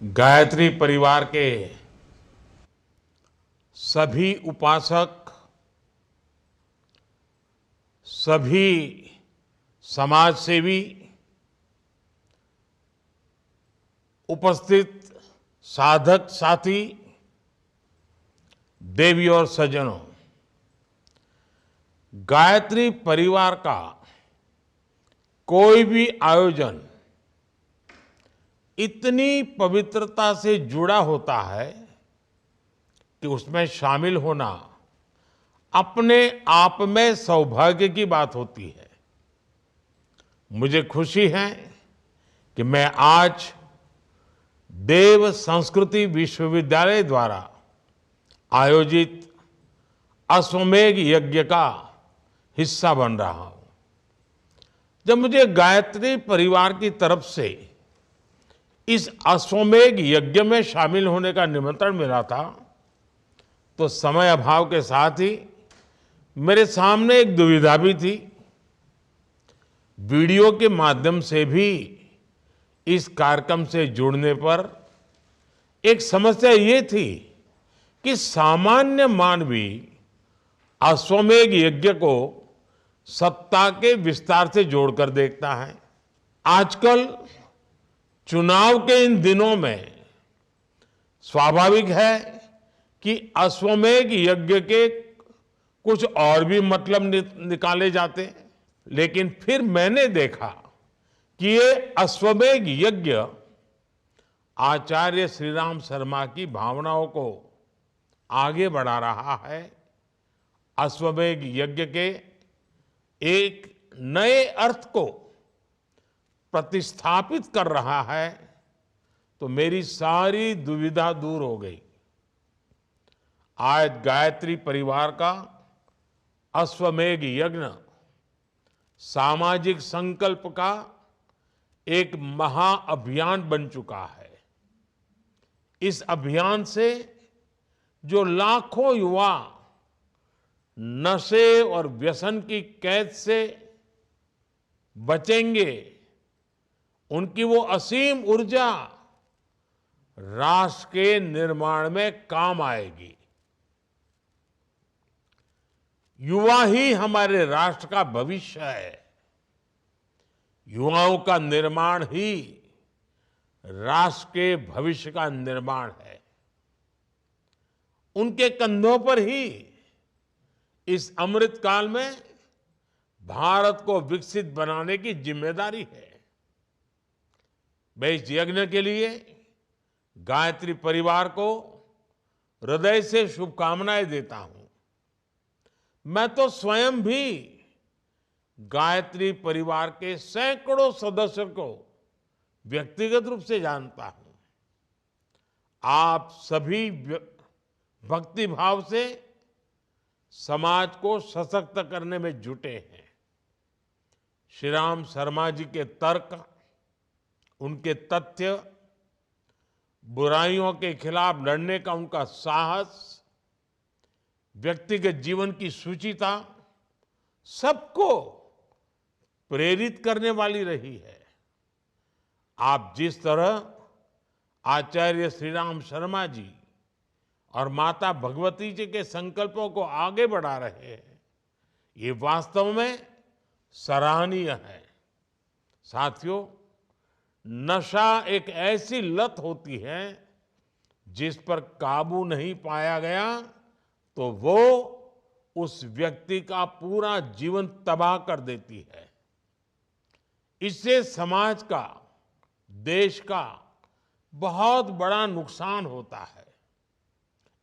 गायत्री परिवार के सभी उपासक, सभी समाज सेवी, उपस्थित साधक साथी, देवी और सज्जनों, गायत्री परिवार का कोई भी आयोजन इतनी पवित्रता से जुड़ा होता है कि उसमें शामिल होना अपने आप में सौभाग्य की बात होती है। मुझे खुशी है कि मैं आज देव संस्कृति विश्वविद्यालय द्वारा आयोजित अश्वमेध यज्ञ का हिस्सा बन रहा हूं। जब मुझे गायत्री परिवार की तरफ से इस अश्वमेध यज्ञ में शामिल होने का निमंत्रण मिला था, तो समय अभाव के साथ ही मेरे सामने एक दुविधा भी थी। वीडियो के माध्यम से भी इस कार्यक्रम से जुड़ने पर एक समस्या ये थी कि सामान्य मानवी अश्वमेध यज्ञ को सत्ता के विस्तार से जोड़कर देखता है। आजकल चुनाव के इन दिनों में स्वाभाविक है कि अश्वमेध यज्ञ के कुछ और भी मतलब निकाले जाते हैं, लेकिन फिर मैंने देखा कि ये अश्वमेध यज्ञ आचार्य श्री राम शर्मा की भावनाओं को आगे बढ़ा रहा है। अश्वमेध यज्ञ के एक नए अर्थ को प्रतिस्थापित कर रहा है, तो मेरी सारी दुविधा दूर हो गई। आज गायत्री परिवार का अश्वमेध यज्ञ सामाजिक संकल्प का एक महाअभियान बन चुका है। इस अभियान से जो लाखों युवा नशे और व्यसन की कैद से बचेंगे, उनकी वो असीम ऊर्जा राष्ट्र के निर्माण में काम आएगी। युवा ही हमारे राष्ट्र का भविष्य है। युवाओं का निर्माण ही राष्ट्र के भविष्य का निर्माण है। उनके कंधों पर ही इस अमृत काल में भारत को विकसित बनाने की जिम्मेदारी है। मैं इस यज्ञ के लिए गायत्री परिवार को हृदय से शुभकामनाएं देता हूं। मैं तो स्वयं भी गायत्री परिवार के सैकड़ों सदस्यों को व्यक्तिगत रूप से जानता हूं। आप सभी भक्ति भाव से समाज को सशक्त करने में जुटे हैं। श्री राम शर्मा जी के तर्क, उनके तथ्य, बुराइयों के खिलाफ लड़ने का उनका साहस, व्यक्तिगत जीवन की शुचिता सबको प्रेरित करने वाली रही है। आप जिस तरह आचार्य श्री राम शर्मा जी और माता भगवती जी के संकल्पों को आगे बढ़ा रहे हैं, ये वास्तव में सराहनीय है। साथियों, नशा एक ऐसी लत होती है जिस पर काबू नहीं पाया गया तो वो उस व्यक्ति का पूरा जीवन तबाह कर देती है। इससे समाज का, देश का बहुत बड़ा नुकसान होता है।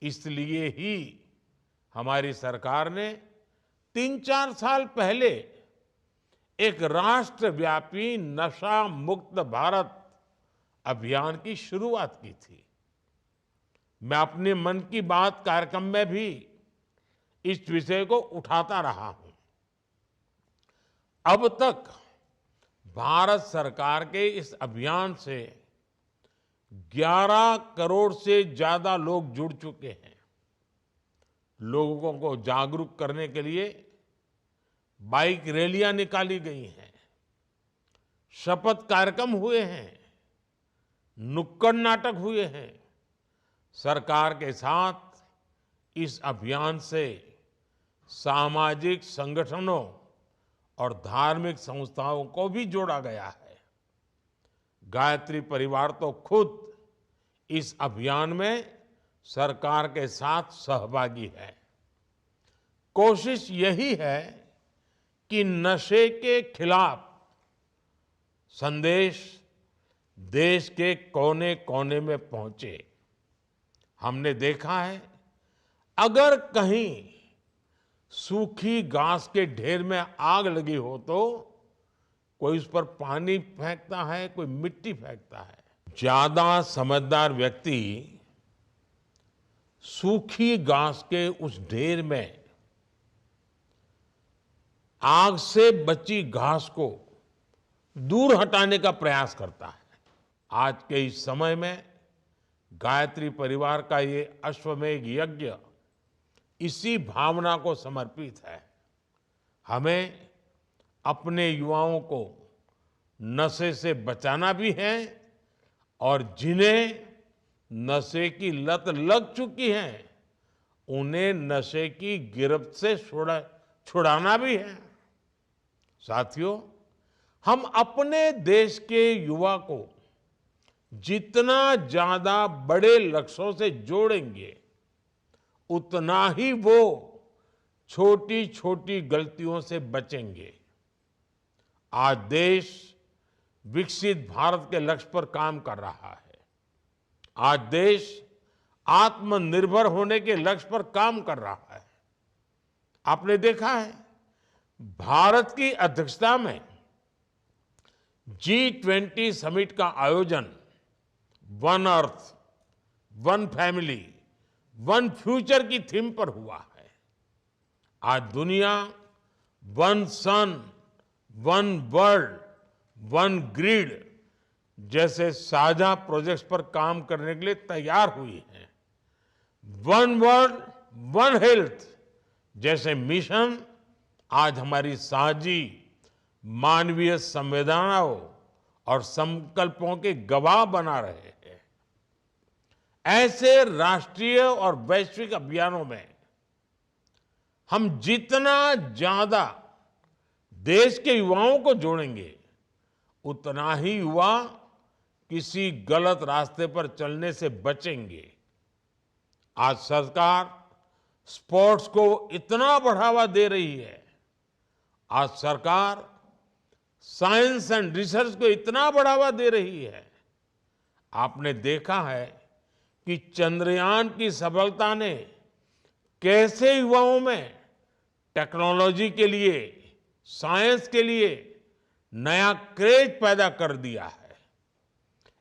इसलिए ही हमारी सरकार ने 3-4 साल पहले एक राष्ट्रव्यापी नशा मुक्त भारत अभियान की शुरुआत की थी। मैं अपने मन की बात कार्यक्रम में भी इस विषय को उठाता रहा हूं। अब तक भारत सरकार के इस अभियान से 11 करोड़ से ज्यादा लोग जुड़ चुके हैं। लोगों को जागरूक करने के लिए बाइक रैलियां निकाली गई हैं, शपथ कार्यक्रम हुए हैं, नुक्कड़ नाटक हुए हैं। सरकार के साथ इस अभियान से सामाजिक संगठनों और धार्मिक संस्थाओं को भी जोड़ा गया है। गायत्री परिवार तो खुद इस अभियान में सरकार के साथ सहभागी है। कोशिश यही है कि नशे के खिलाफ संदेश देश के कोने कोने में पहुंचे। हमने देखा है, अगर कहीं सूखी घास के ढेर में आग लगी हो तो कोई उस पर पानी फेंकता है, कोई मिट्टी फेंकता है। ज्यादा समझदार व्यक्ति सूखी घास के उस ढेर में आग से बची घास को दूर हटाने का प्रयास करता है। आज के इस समय में गायत्री परिवार का ये अश्वमेध यज्ञ इसी भावना को समर्पित है। हमें अपने युवाओं को नशे से बचाना भी है और जिन्हें नशे की लत लग चुकी है उन्हें नशे की गिरफ्त से छुड़ाना भी है। साथियों, हम अपने देश के युवा को जितना ज्यादा बड़े लक्ष्यों से जोड़ेंगे उतना ही वो छोटी छोटी गलतियों से बचेंगे। आज देश विकसित भारत के लक्ष्य पर काम कर रहा है। आज देश आत्मनिर्भर होने के लक्ष्य पर काम कर रहा है। आपने देखा है, भारत की अध्यक्षता में G20 समिट का आयोजन one earth, one family, one future की थीम पर हुआ है। आज दुनिया वन सन, वन वर्ल्ड, वन ग्रिड जैसे साझा प्रोजेक्ट्स पर काम करने के लिए तैयार हुई है। वन वर्ल्ड, वन हेल्थ जैसे मिशन आज हमारी साझी मानवीय संवेदनाओं और संकल्पों के गवाह बना रहे हैं। ऐसे राष्ट्रीय और वैश्विक अभियानों में हम जितना ज्यादा देश के युवाओं को जोड़ेंगे उतना ही युवा किसी गलत रास्ते पर चलने से बचेंगे। आज सरकार स्पोर्ट्स को इतना बढ़ावा दे रही है, आज सरकार साइंस एंड रिसर्च को इतना बढ़ावा दे रही है। आपने देखा है कि चंद्रयान की सफलता ने कैसे युवाओं में टेक्नोलॉजी के लिए, साइंस के लिए नया क्रेज पैदा कर दिया है।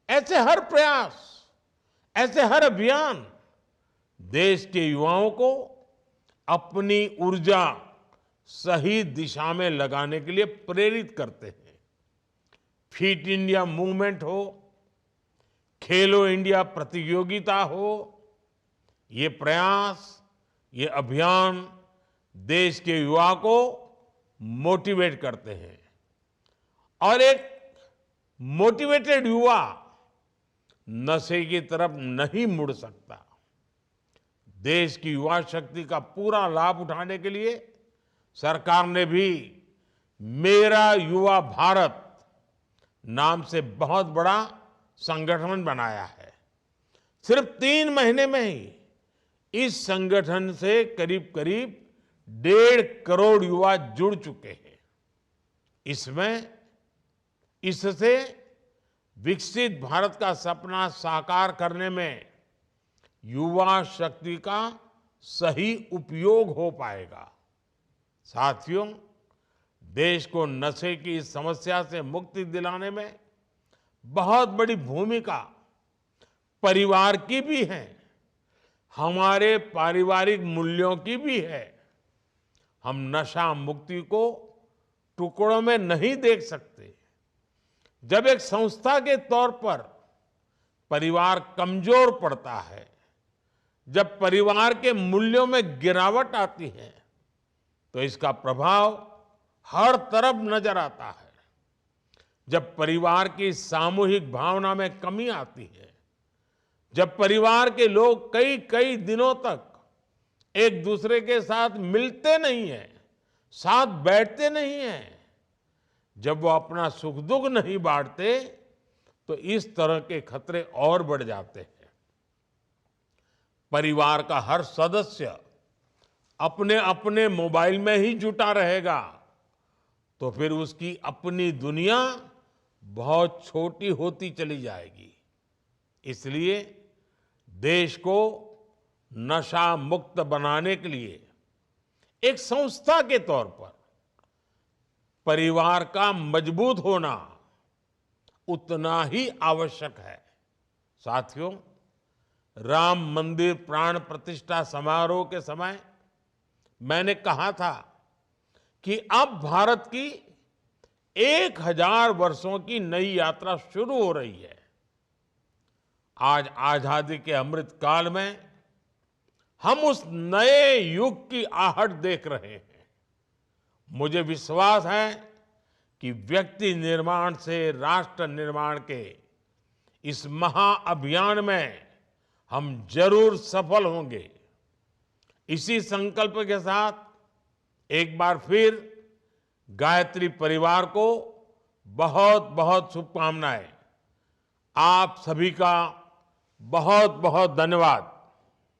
ऐसे हर प्रयास, ऐसे हर अभियान देश के युवाओं को अपनी ऊर्जा सही दिशा में लगाने के लिए प्रेरित करते हैं। फिट इंडिया मूवमेंट हो, खेलो इंडिया प्रतियोगिता हो, ये प्रयास, ये अभियान देश के युवा को मोटिवेट करते हैं और एक मोटिवेटेड युवा नशे की तरफ नहीं मुड़ सकता। देश की युवा शक्ति का पूरा लाभ उठाने के लिए सरकार ने भी मेरा युवा भारत नाम से बहुत बड़ा संगठन बनाया है। सिर्फ 3 महीने में ही इस संगठन से करीब करीब 1.5 करोड़ युवा जुड़ चुके हैं। इससे विकसित भारत का सपना साकार करने में युवा शक्ति का सही उपयोग हो पाएगा। साथियों, देश को नशे की इस समस्या से मुक्ति दिलाने में बहुत बड़ी भूमिका परिवार की भी है, हमारे पारिवारिक मूल्यों की भी है। हम नशा मुक्ति को टुकड़ों में नहीं देख सकते। जब एक संस्था के तौर पर परिवार कमजोर पड़ता है, जब परिवार के मूल्यों में गिरावट आती है, तो इसका प्रभाव हर तरफ नजर आता है। जब परिवार की सामूहिक भावना में कमी आती है, जब परिवार के लोग कई कई दिनों तक एक दूसरे के साथ मिलते नहीं हैं, साथ बैठते नहीं हैं, जब वो अपना सुख दुख नहीं बांटते, तो इस तरह के खतरे और बढ़ जाते हैं। परिवार का हर सदस्य अपने अपने मोबाइल में ही जुटा रहेगा, तो फिर उसकी अपनी दुनिया बहुत छोटी होती चली जाएगी। इसलिए देश को नशा मुक्त बनाने के लिए एक संस्था के तौर पर परिवार का मजबूत होना उतना ही आवश्यक है। साथियों, राम मंदिर प्राण प्रतिष्ठा समारोह के समय मैंने कहा था कि अब भारत की 1000 वर्षों की नई यात्रा शुरू हो रही है। आज आजादी के अमृत काल में हम उस नए युग की आहट देख रहे हैं। मुझे विश्वास है कि व्यक्ति निर्माण से राष्ट्र निर्माण के इस महाअभियान में हम जरूर सफल होंगे। इसी संकल्प के साथ एक बार फिर गायत्री परिवार को बहुत बहुत शुभकामनाएं। आप सभी का बहुत बहुत धन्यवाद।